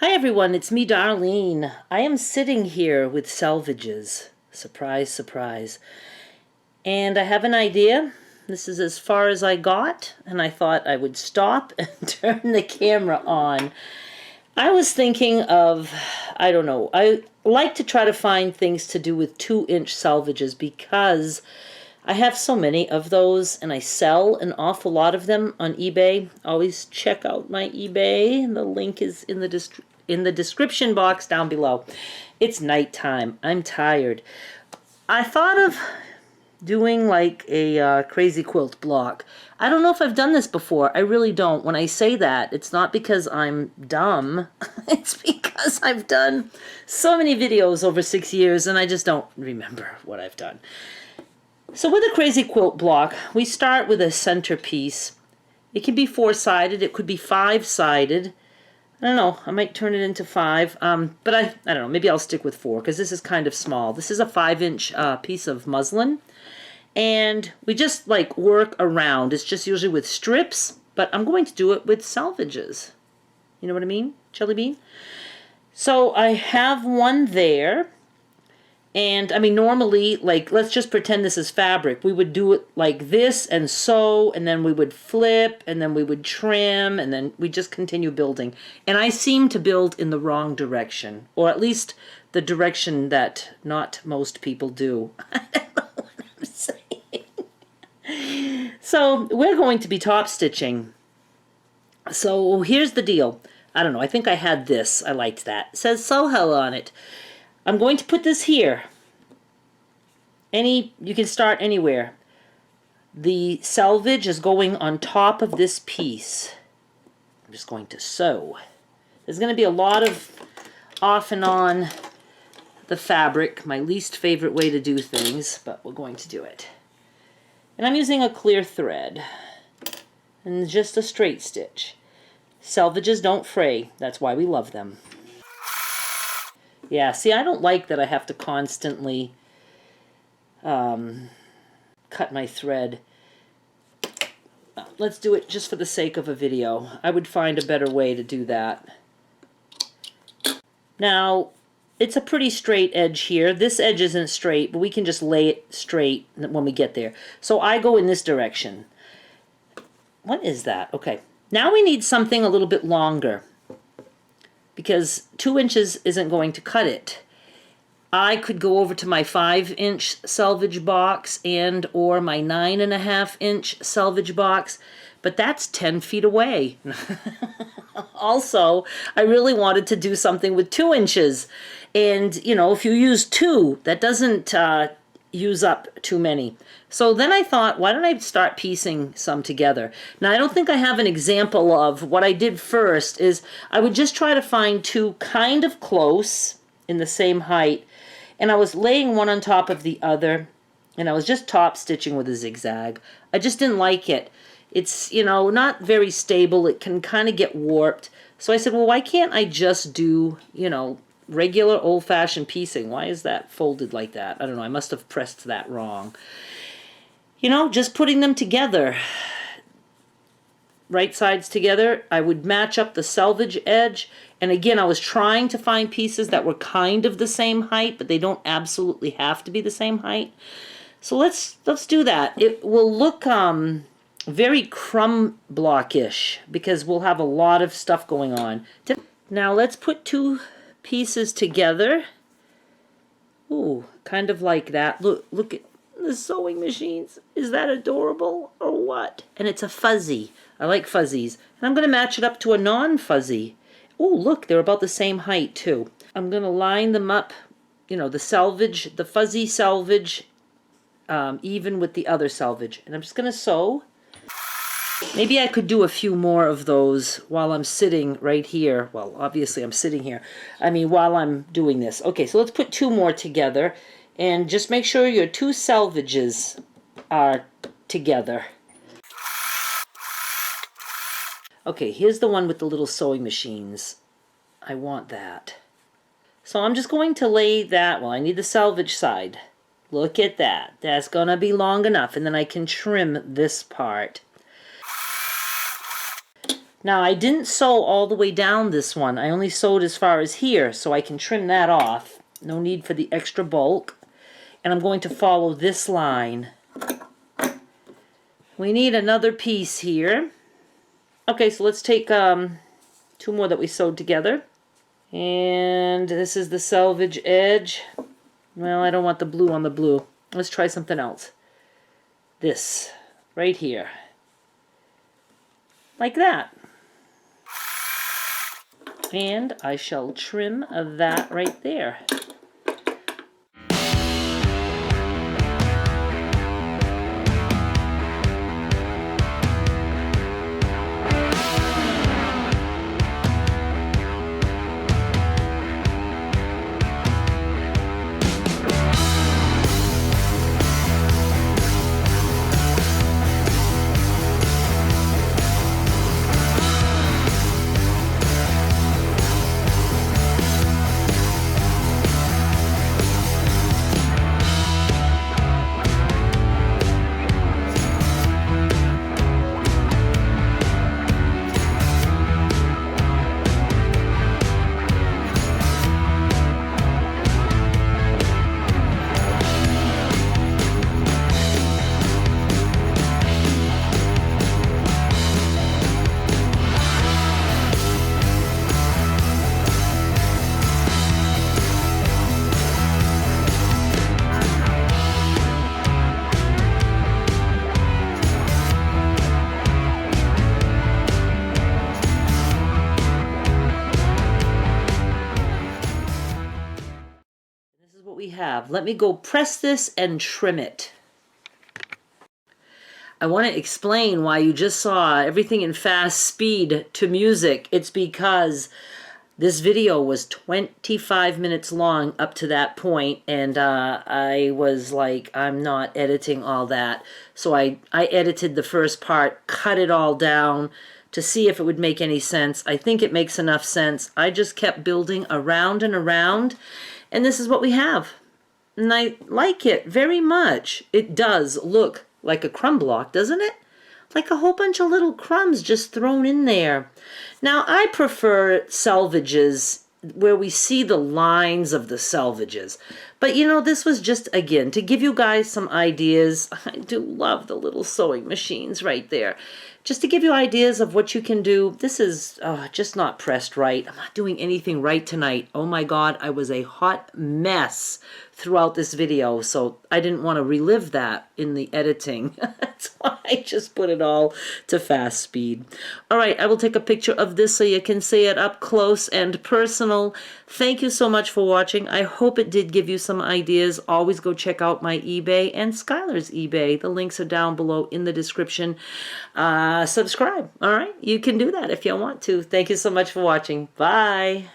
Hi everyone, it's me, Darlene. I am sitting here with Selvages. Surprise, surprise. And I have an idea. This is as far as I got, and I thought I would stop and turn the camera on. I was thinking of, I don't know, I like to try to find things to do with 2-inch selvages because I have so many of those and I sell an awful lot of them on eBay. Always check out my eBay. The link is in the description box down below. It's nighttime. I'm tired. I thought of doing like a crazy quilt block. I don't know if I've done this before. I really don't. When I say that, it's not because I'm dumb. It's because I've done so many videos over 6 years and I just don't remember what I've done. So with a crazy quilt block, we start with a centerpiece. It can be 4-sided, it could be 5-sided. I don't know, I might turn it into 5, but I don't know, maybe I'll stick with 4 because this is kind of small. This is a 5-inch piece of muslin, and we just like work around. It's just usually with strips, but I'm going to do it with selvages. You know what I mean? Jelly bean? So I have one there. And I mean, normally, like, let's just pretend this is fabric. We would do it like this and sew, and then we would flip, and then we would trim, and then we just continue building. And I seem to build in the wrong direction, or at least the direction that not most people do. I don't know what I'm saying. So we're going to be top stitching. So here's the deal. I don't know, I think I had this. I liked that. It says Soho on it. I'm going to put this here. You can start anywhere. The selvage is going on top of this piece. I'm just going to sew. There's going to be a lot of off and on the fabric, my least favorite way to do things, but we're going to do it. And I'm using a clear thread and just a straight stitch. Selvages don't fray. That's why we love them. Yeah, see, I don't like that I have to constantly cut my thread. Let's do it just for the sake of a video. I would find a better way to do that. Now, it's a pretty straight edge here. This edge isn't straight, but we can just lay it straight when we get there. So I go in this direction. What is that? Okay. Now we need something a little bit longer, because 2 inches isn't going to cut it. I could go over to my 5-inch selvage box and or my 9.5-inch selvage box, but that's 10 feet away. Also, I really wanted to do something with 2 inches. And, you know, if you use 2, that doesn't use up too many. So then I thought, why don't I start piecing some together? Now, I don't think I have an example of what I did first. Is I would just try to find 2 kind of close in the same height, and I was laying one on top of the other, and I was just top stitching with a zigzag. I just didn't like it. It's, you know, not very stable. It can kind of get warped. So I said, well, why can't I just do, you know, regular old-fashioned piecing? Why is that folded like that? I don't know. I must have pressed that wrong. You know, just putting them together, right sides together, I would match up the selvage edge. And again, I was trying to find pieces that were kind of the same height, but they don't absolutely have to be the same height. So let's do that. It will look very crumb blockish because we'll have a lot of stuff going on. Now let's put 2 pieces together. Ooh, kind of like that. Look at the sewing machines. Is that adorable or what? And it's a fuzzy. I like fuzzies. And I'm going to match it up to a non-fuzzy. Oh, look, they're about the same height too. I'm going to line them up, you know, the selvage, the fuzzy selvage, even with the other selvage. And I'm just going to sew. Maybe I could do a few more of those while I'm sitting right here. Well, obviously I'm sitting here. I mean, while I'm doing this. Okay, so let's put 2 more together. And just make sure your 2 selvages are together. Okay, here's the one with the little sewing machines. I want that. So I'm just going to lay that. Well, I need the selvage side. Look at that. That's going to be long enough. And then I can trim this part. Now, I didn't sew all the way down this one. I only sewed as far as here, so I can trim that off. No need for the extra bulk. And I'm going to follow this line. We need another piece here. Okay, so let's take 2 more that we sewed together. And this is the selvage edge. Well, I don't want the blue on the blue. Let's try something else. This, right here. Like that. And I shall trim that right there. We have. Let me go press this and trim it. I want to explain why you just saw everything in fast speed to music. It's because this video was 25 minutes long up to that point, and I was like, I'm not editing all that. So I edited the first part, cut it all down to see if it would make any sense. I think it makes enough sense. I just kept building around and around. And this is what we have. And I like it very much. It does look like a crumb block, doesn't it? Like a whole bunch of little crumbs just thrown in there. Now, I prefer selvages where we see the lines of the selvages. But you know, this was just, again, to give you guys some ideas. I do love the little sewing machines right there. Just to give you ideas of what you can do. This is just not pressed right. I'm not doing anything right tonight. Oh my God, I was a hot mess throughout this video, so I didn't want to relive that in the editing. That's why I just put it all to fast speed. All right, I will take a picture of this so you can see it up close and personal. Thank you so much for watching. I hope it did give you some ideas. Always go check out my eBay and Skylar's eBay. The links are down below in the description. Subscribe. All right, you can do that if you want to. Thank you so much for watching. Bye.